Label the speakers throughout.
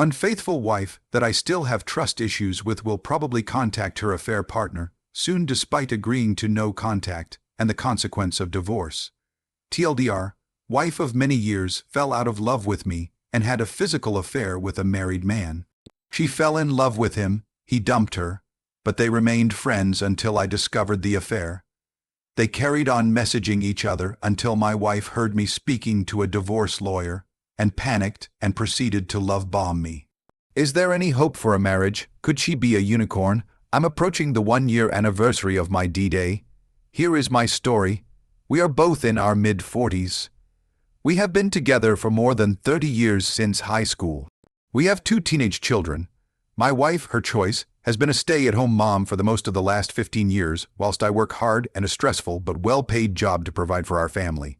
Speaker 1: Unfaithful wife that I still have trust issues with will probably contact her affair partner soon despite agreeing to no contact and the consequence of divorce. TLDR, wife of many years fell out of love with me and had a physical affair with a married man. She fell in love with him, he dumped her, but they remained friends until I discovered the affair. They carried on messaging each other until my wife heard me speaking to a divorce lawyer and panicked and proceeded to love bomb me. Is there any hope for a marriage? Could she be a unicorn? I'm approaching the 1-year anniversary of my D-Day. Here is my story. We are both in our mid-40s. We have been together for more than 30 years since high school. We have 2 teenage children. My wife, her choice, has been a stay-at-home mom for the most of the last 15 years, whilst I work hard and a stressful but well-paid job to provide for our family.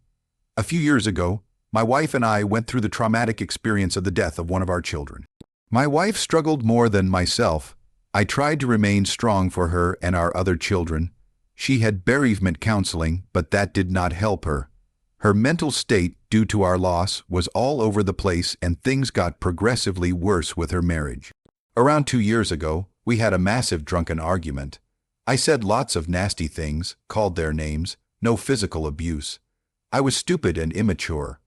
Speaker 1: A few years ago, my wife and I went through the traumatic experience of the death of one of our children. My wife struggled more than myself. I tried to remain strong for her and our other children. She had bereavement counseling, but that did not help her. Her mental state, due to our loss, was all over the place and things got progressively worse with her marriage. Around 2 years ago, we had a massive drunken argument. I said lots of nasty things, called their names, no physical abuse. I was stupid and immature.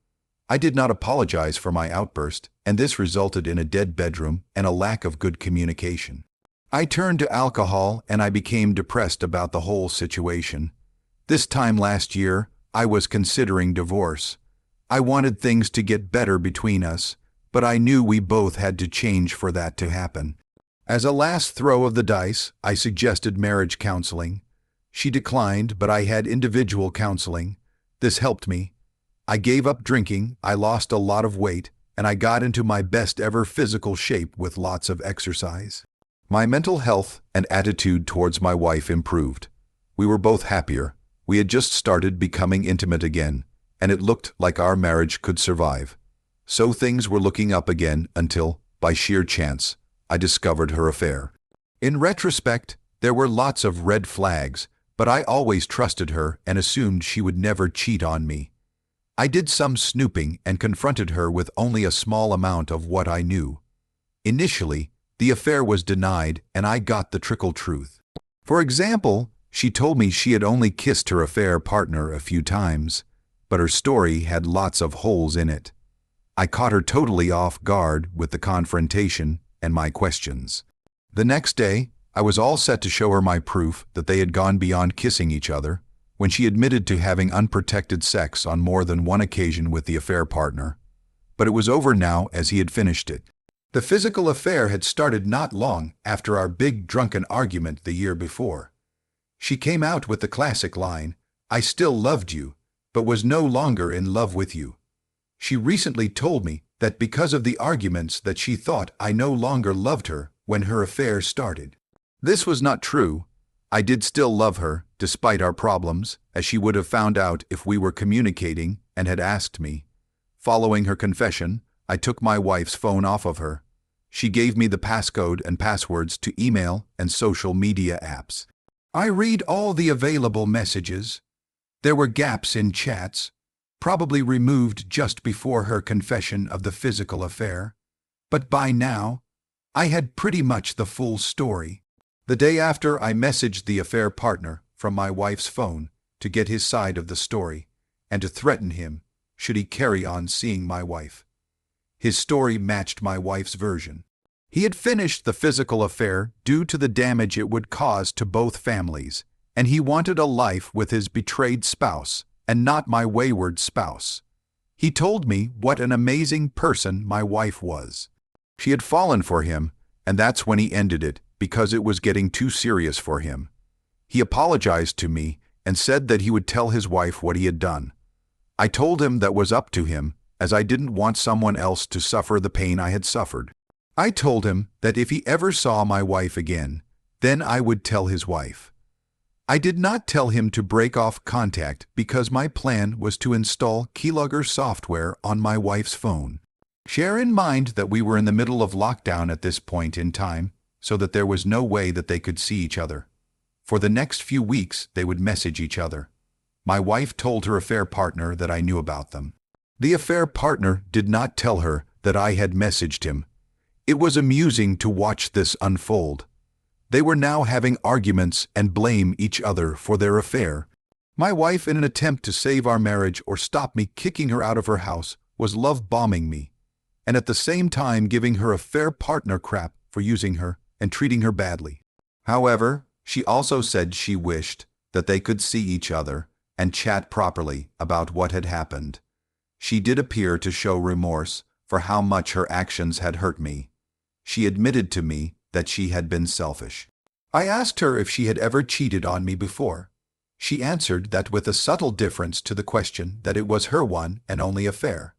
Speaker 1: I did not apologize for my outburst, and this resulted in a dead bedroom and a lack of good communication. I turned to alcohol and I became depressed about the whole situation. This time last year, I was considering divorce. I wanted things to get better between us, but I knew we both had to change for that to happen. As a last throw of the dice, I suggested marriage counseling. She declined, but I had individual counseling. This helped me. I gave up drinking, I lost a lot of weight, and I got into my best ever physical shape with lots of exercise. My mental health and attitude towards my wife improved. We were both happier. We had just started becoming intimate again, and it looked like our marriage could survive. So things were looking up again until, by sheer chance, I discovered her affair. In retrospect, there were lots of red flags, but I always trusted her and assumed she would never cheat on me. I did some snooping and confronted her with only a small amount of what I knew. Initially, the affair was denied and I got the trickle truth. For example, she told me she had only kissed her affair partner a few times, but her story had lots of holes in it. I caught her totally off guard with the confrontation and my questions. The next day, I was all set to show her my proof that they had gone beyond kissing each other, when she admitted to having unprotected sex on more than one occasion with the affair partner. But it was over now as he had finished it. The physical affair had started not long after our big drunken argument the year before. She came out with the classic line, "I still loved you, but was no longer in love with you." She recently told me that because of the arguments that she thought I no longer loved her when her affair started. This was not true. I did still love her, despite our problems, as she would have found out if we were communicating and had asked me. Following her confession, I took my wife's phone off of her. She gave me the passcode and passwords to email and social media apps. I read all the available messages. There were gaps in chats, probably removed just before her confession of the physical affair. But by now, I had pretty much the full story. The day after, I messaged the affair partner from my wife's phone to get his side of the story and to threaten him should he carry on seeing my wife. His story matched my wife's version. He had finished the physical affair due to the damage it would cause to both families, and he wanted a life with his betrayed spouse and not my wayward spouse. He told me what an amazing person my wife was. She had fallen for him, and that's when he ended it, because it was getting too serious for him. He apologized to me and said that he would tell his wife what he had done. I told him that was up to him, as I didn't want someone else to suffer the pain I had suffered. I told him that if he ever saw my wife again, then I would tell his wife. I did not tell him to break off contact because my plan was to install keylogger software on my wife's phone. Share in mind that we were in the middle of lockdown at this point in time, so that there was no way that they could see each other. For the next few weeks, they would message each other. My wife told her affair partner that I knew about them. The affair partner did not tell her that I had messaged him. It was amusing to watch this unfold. They were now having arguments and blame each other for their affair. My wife, in an attempt to save our marriage or stop me kicking her out of her house, was love-bombing me, and at the same time giving her affair partner crap for using her and treating her badly. However, she also said she wished that they could see each other and chat properly about what had happened. She did appear to show remorse for how much her actions had hurt me. She admitted to me that she had been selfish. I asked her if she had ever cheated on me before. She answered that with a subtle difference to the question that it was her one and only affair.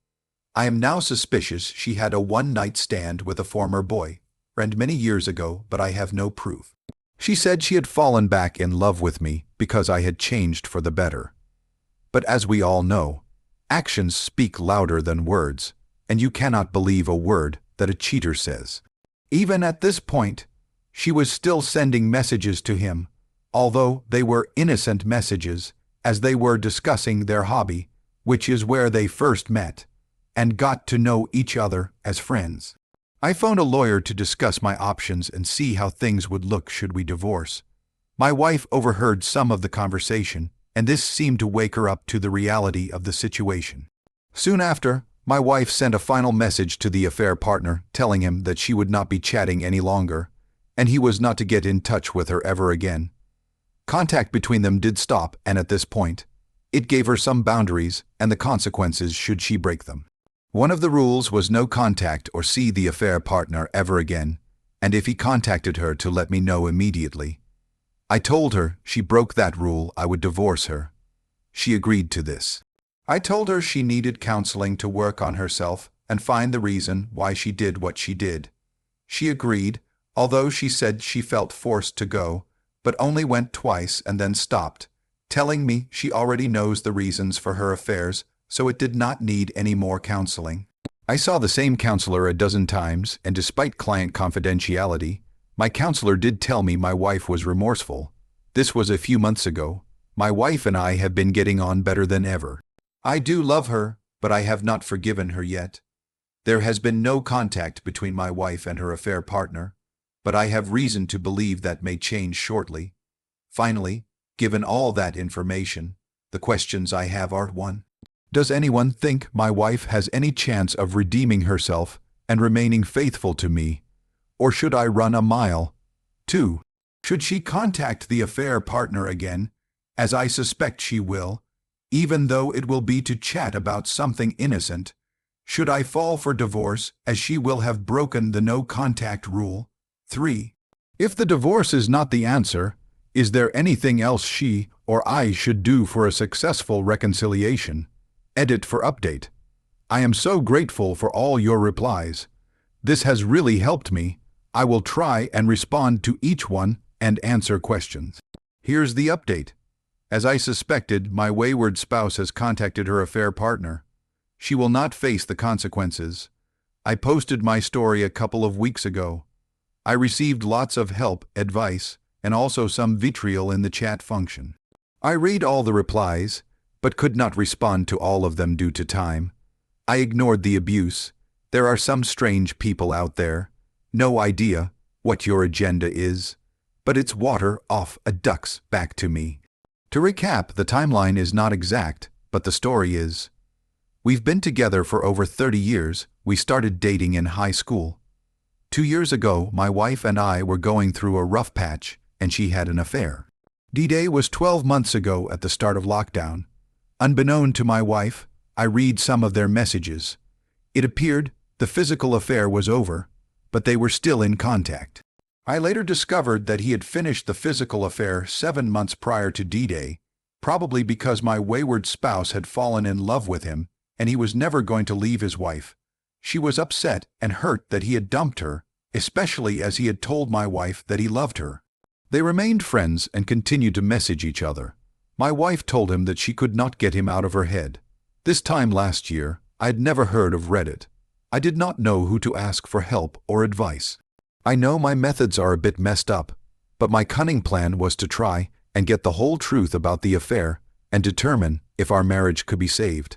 Speaker 1: I am now suspicious she had a one-night stand with a former boyfriend many years ago, but I have no proof. She said she had fallen back in love with me because I had changed for the better. But as we all know, actions speak louder than words, and you cannot believe a word that a cheater says. Even at this point, she was still sending messages to him, although they were innocent messages, as they were discussing their hobby, which is where they first met, and got to know each other as friends. I phoned a lawyer to discuss my options and see how things would look should we divorce. My wife overheard some of the conversation, and this seemed to wake her up to the reality of the situation. Soon after, my wife sent a final message to the affair partner telling him that she would not be chatting any longer, and he was not to get in touch with her ever again. Contact between them did stop, and at this point, it gave her some boundaries and the consequences should she break them. One of the rules was no contact or see the affair partner ever again, and if he contacted her to let me know immediately. I told her she broke that rule, I would divorce her. She agreed to this. I told her she needed counseling to work on herself and find the reason why she did what she did. She agreed, although she said she felt forced to go, but only went twice and then stopped, telling me she already knows the reasons for her affairs, so it did not need any more counseling. I saw the same counselor a dozen times, and despite client confidentiality, my counselor did tell me my wife was remorseful. This was a few months ago. My wife and I have been getting on better than ever. I do love her, but I have not forgiven her yet. There has been no contact between my wife and her affair partner, but I have reason to believe that may change shortly. Finally, given all that information, the questions I have are: 1. Does anyone think my wife has any chance of redeeming herself and remaining faithful to me, or should I run a mile? 2. Should she contact the affair partner again, as I suspect she will, even though it will be to chat about something innocent? Should I fall for divorce, as she will have broken the no-contact rule? 3. If the divorce is not the answer, is there anything else she or I should do for a successful reconciliation? Edit for update. I am so grateful for all your replies. This has really helped me. I will try and respond to each one and answer questions. Here's the update. As I suspected, my wayward spouse has contacted her affair partner. She will not face the consequences. I posted my story a couple of weeks ago. I received lots of help, advice, and also some vitriol in the chat function. I read all the replies, but could not respond to all of them due to time. I ignored the abuse. There are some strange people out there. No idea what your agenda is, but it's water off a duck's back to me. To recap, the timeline is not exact, but the story is. We've been together for over 30 years. We started dating in high school. 2 years ago, my wife and I were going through a rough patch, and she had an affair. D-Day was 12 months ago at the start of lockdown. Unbeknown to my wife, I read some of their messages. It appeared the physical affair was over, but they were still in contact. I later discovered that he had finished the physical affair 7 months prior to D-Day, probably because my wayward spouse had fallen in love with him and he was never going to leave his wife. She was upset and hurt that he had dumped her, especially as he had told my wife that he loved her. They remained friends and continued to message each other. My wife told him that she could not get him out of her head. This time last year, I had never heard of Reddit. I did not know who to ask for help or advice. I know my methods are a bit messed up, but my cunning plan was to try and get the whole truth about the affair and determine if our marriage could be saved.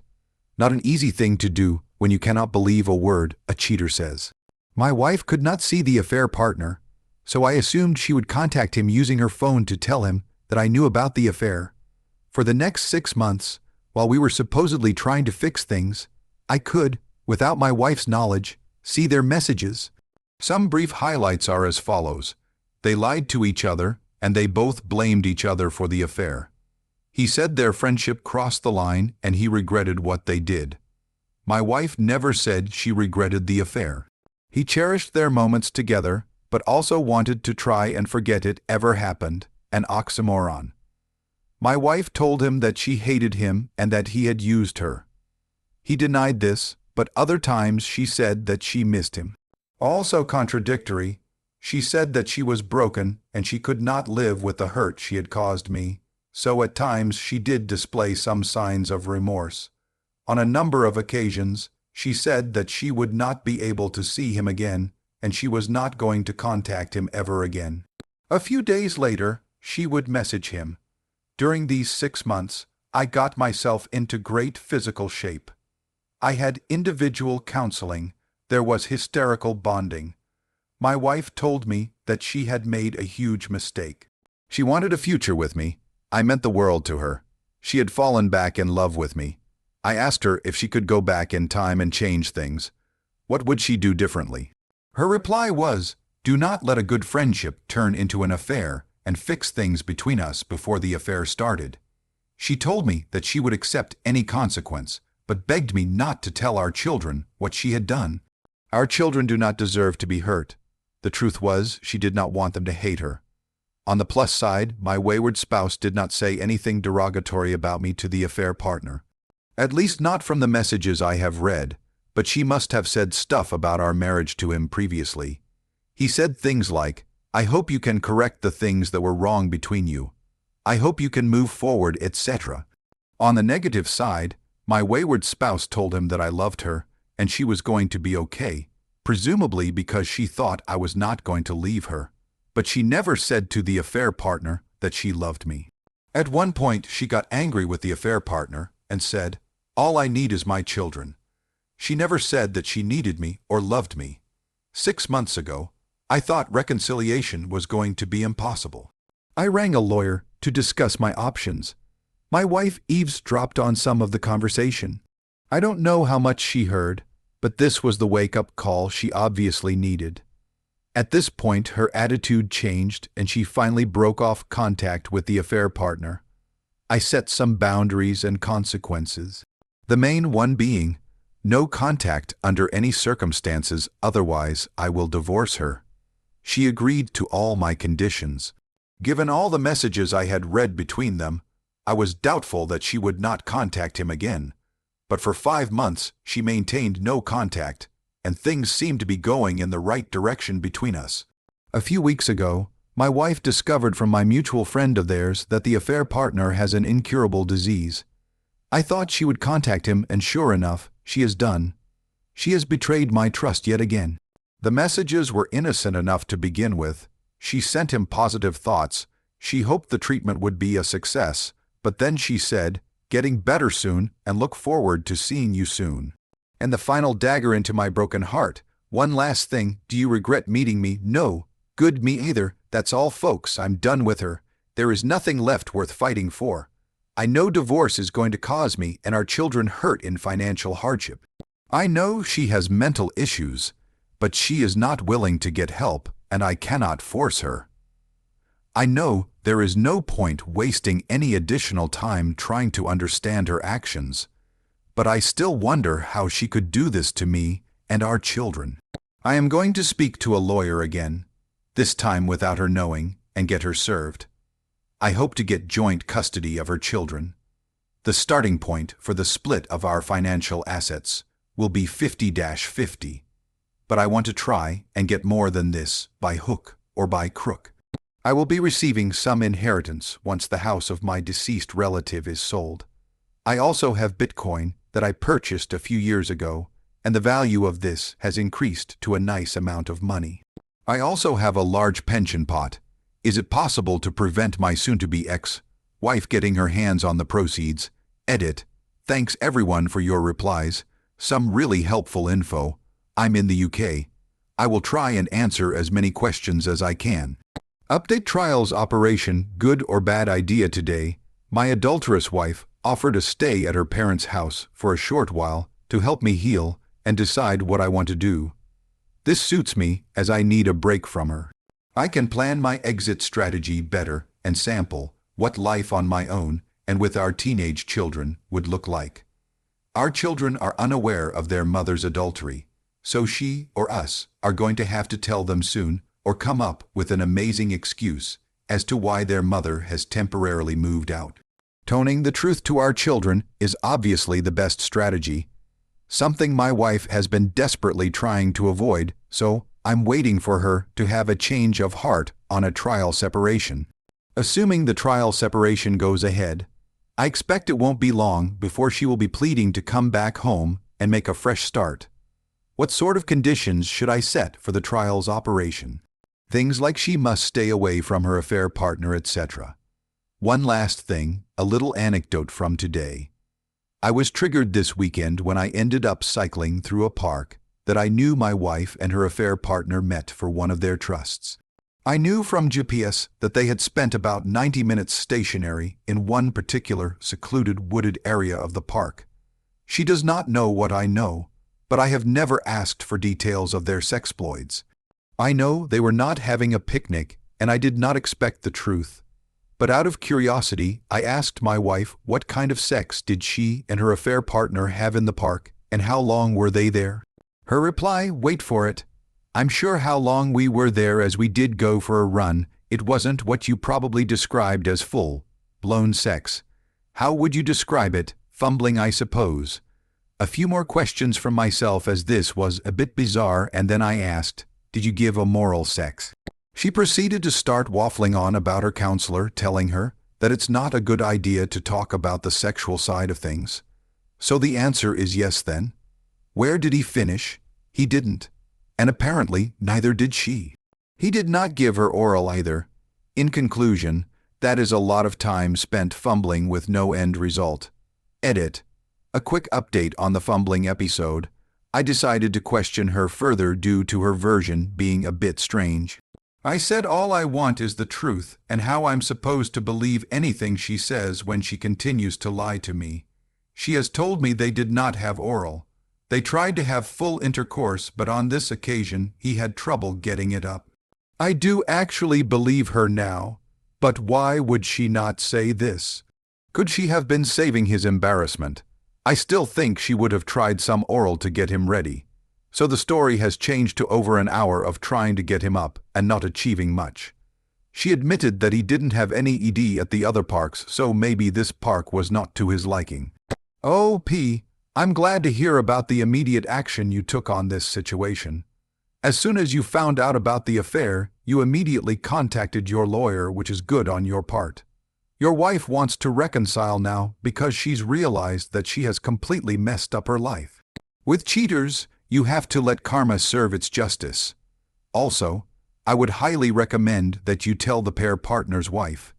Speaker 1: Not an easy thing to do when you cannot believe a word a cheater says. My wife could not see the affair partner, so I assumed she would contact him using her phone to tell him that I knew about the affair. For the next 6 months, while we were supposedly trying to fix things, I could, without my wife's knowledge, see their messages. Some brief highlights are as follows. They lied to each other, and they both blamed each other for the affair. He said their friendship crossed the line and he regretted what they did. My wife never said she regretted the affair. He cherished their moments together, but also wanted to try and forget it ever happened, an oxymoron. My wife told him that she hated him and that he had used her. He denied this, but other times she said that she missed him. Also contradictory, she said that she was broken and she could not live with the hurt she had caused me, so at times she did display some signs of remorse. On a number of occasions, she said that she would not be able to see him again and she was not going to contact him ever again. A few days later, she would message him. During these 6 months, I got myself into great physical shape. I had individual counseling. There was hysterical bonding. My wife told me that she had made a huge mistake. She wanted a future with me. I meant the world to her. She had fallen back in love with me. I asked her if she could go back in time and change things. What would she do differently? Her reply was, "Do not let a good friendship turn into an affair and fix things between us before the affair started." She told me that she would accept any consequence, but begged me not to tell our children what she had done. Our children do not deserve to be hurt. The truth was, she did not want them to hate her. On the plus side, my wayward spouse did not say anything derogatory about me to the affair partner. At least not from the messages I have read, but she must have said stuff about our marriage to him previously. He said things like, "I hope you can correct the things that were wrong between you. I hope you can move forward, etc." On the negative side, my wayward spouse told him that I loved her and she was going to be okay, presumably because she thought I was not going to leave her. But she never said to the affair partner that she loved me. At one point, she got angry with the affair partner and said, "All I need is my children." She never said that she needed me or loved me. 6 months ago, I thought reconciliation was going to be impossible. I rang a lawyer to discuss my options. My wife eavesdropped on some of the conversation. I don't know how much she heard, but this was the wake-up call she obviously needed. At this point, her attitude changed and she finally broke off contact with the affair partner. I set some boundaries and consequences. The main one being, no contact under any circumstances, otherwise I will divorce her. She agreed to all my conditions. Given all the messages I had read between them, I was doubtful that she would not contact him again. But for 5 months, she maintained no contact, and things seemed to be going in the right direction between us. A few weeks ago, my wife discovered from my mutual friend of theirs that the affair partner has an incurable disease. I thought she would contact him, and sure enough, she has done. She has betrayed my trust yet again. The messages were innocent enough to begin with. She sent him positive thoughts. She hoped the treatment would be a success, but then she said, "Getting better soon and look forward to seeing you soon." And the final dagger into my broken heart. "One last thing, do you regret meeting me?" "No. Good, me either. That's all, folks. I'm done with her. There is nothing left worth fighting for. I know divorce is going to cause me and our children hurt in financial hardship. I know she has mental issues, but she is not willing to get help, and I cannot force her. I know there is no point wasting any additional time trying to understand her actions, but I still wonder how she could do this to me and our children. I am going to speak to a lawyer again, this time without her knowing, and get her served. I hope to get joint custody of her children. The starting point for the split of our financial assets will be 50-50, but I want to try and get more than this by hook or by crook. I will be receiving some inheritance once the house of my deceased relative is sold. I also have Bitcoin that I purchased a few years ago, and the value of this has increased to a nice amount of money. I also have a large pension pot. Is it possible to prevent my soon-to-be ex-wife getting her hands on the proceeds? Edit. Thanks everyone for your replies. Some really helpful info. I'm in the UK. I will try and answer as many questions as I can. Update trials operation, good or bad idea today. My adulterous wife offered to stay at her parents' house for a short while to help me heal and decide what I want to do. This suits me as I need a break from her. I can plan my exit strategy better and sample what life on my own and with our teenage children would look like. Our children are unaware of their mother's adultery, so she or us are going to have to tell them soon or come up with an amazing excuse as to why their mother has temporarily moved out. Toning the truth to our children is obviously the best strategy, something my wife has been desperately trying to avoid, so I'm waiting for her to have a change of heart on a trial separation. Assuming the trial separation goes ahead, I expect it won't be long before she will be pleading to come back home and make a fresh start. What sort of conditions should I set for the trial's operation? Things like she must stay away from her affair partner, etc. One last thing, a little anecdote from today. I was triggered this weekend when I ended up cycling through a park that I knew my wife and her affair partner met for one of their trusts. I knew from GPS that they had spent about 90 minutes stationary in one particular secluded wooded area of the park. She does not know what I know, but I have never asked for details of their sexploits. I know they were not having a picnic, and I did not expect the truth. But out of curiosity, I asked my wife what kind of sex did she and her affair partner have in the park, and how long were they there? Her reply, wait for it, I'm sure how long we were there as we did go for a run. It wasn't what you probably described as full-blown sex. How would you describe it? Fumbling, I suppose. A few more questions from myself as this was a bit bizarre, and then I asked, did you give a moral sex? She proceeded to start waffling on about her counselor telling her that it's not a good idea to talk about the sexual side of things. So the answer is yes then. Where did he finish? He didn't. And apparently neither did she. He did not give her oral either. In conclusion, that is a lot of time spent fumbling with no end result. Edit. A quick update on the fumbling episode. I decided to question her further due to her version being a bit strange. I said all I want is the truth and how I'm supposed to believe anything she says when she continues to lie to me. She has told me they did not have oral. They tried to have full intercourse, but on this occasion he had trouble getting it up. I do actually believe her now, but why would she not say this? Could she have been saving his embarrassment? I still think she would have tried some oral to get him ready. So the story has changed to over an hour of trying to get him up and not achieving much. She admitted that he didn't have any ED at the other parks, so maybe this park was not to his liking. Oh, P, I'm glad to hear about the immediate action you took on this situation. As soon as you found out about the affair, you immediately contacted your lawyer, which is good on your part. Your wife wants to reconcile now because she's realized that she has completely messed up her life. With cheaters, you have to let karma serve its justice. Also, I would highly recommend that you tell the pair partner's wife.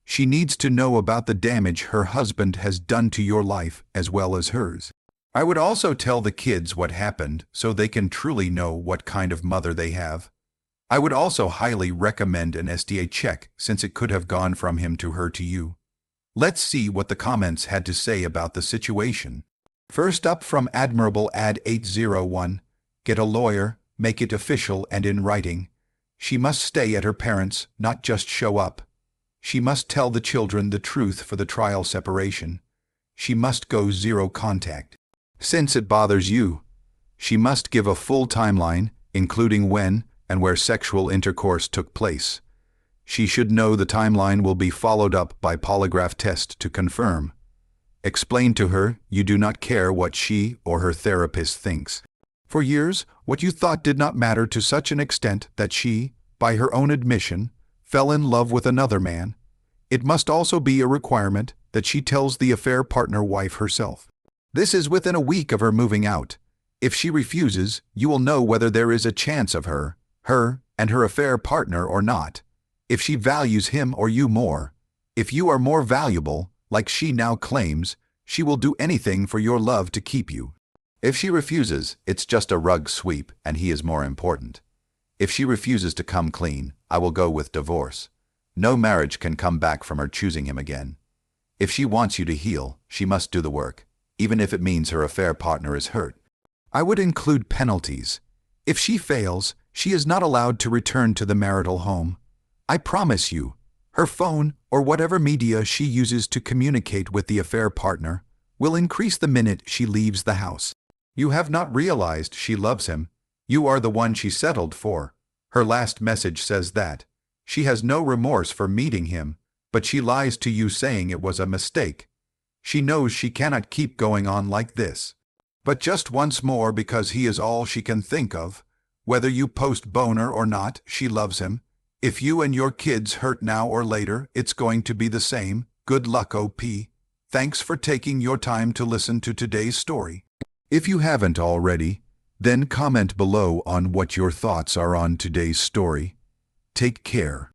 Speaker 1: She needs to know about the damage her husband has done to your life as well as hers. I would also tell the kids what happened so they can truly know what kind of mother they have. I would also highly recommend an SDA check since it could have gone from him to her to you. Let's see what the comments had to say about the situation. First up from Admirable Ad 801, get a lawyer, make it official and in writing. She must stay at her parents', not just show up. She must tell the children the truth for the trial separation. She must go zero contact. Since it bothers you, she must give a full timeline, including when and where sexual intercourse took place. She should know the timeline will be followed up by polygraph test to confirm. Explain to her you do not care what she or her therapist thinks. For years, what you thought did not matter to such an extent that she, by her own admission, fell in love with another man. It must also be a requirement that she tells the affair partner wife herself. This is within a week of her moving out. If she refuses, you will know whether there is a chance of her and her affair partner or not. If she values him or you more. If you are more valuable, like she now claims, she will do anything for your love to keep you. If she refuses, it's just a rug sweep and he is more important. If she refuses to come clean, I will go with divorce. No marriage can come back from her choosing him again. If she wants you to heal, she must do the work, even if it means her affair partner is hurt. I would include penalties. If she fails, she is not allowed to return to the marital home. I promise you, her phone or whatever media she uses to communicate with the affair partner will increase the minute she leaves the house. You have not realized she loves him. You are the one she settled for. Her last message says that. She has no remorse for meeting him, but she lies to you saying it was a mistake. She knows she cannot keep going on like this. But just once more, because he is all she can think of. Whether you post boner or not, she loves him. If you and your kids hurt now or later, it's going to be the same. Good luck, OP. Thanks for taking your time to listen to today's story. If you haven't already, then comment below on what your thoughts are on today's story. Take care.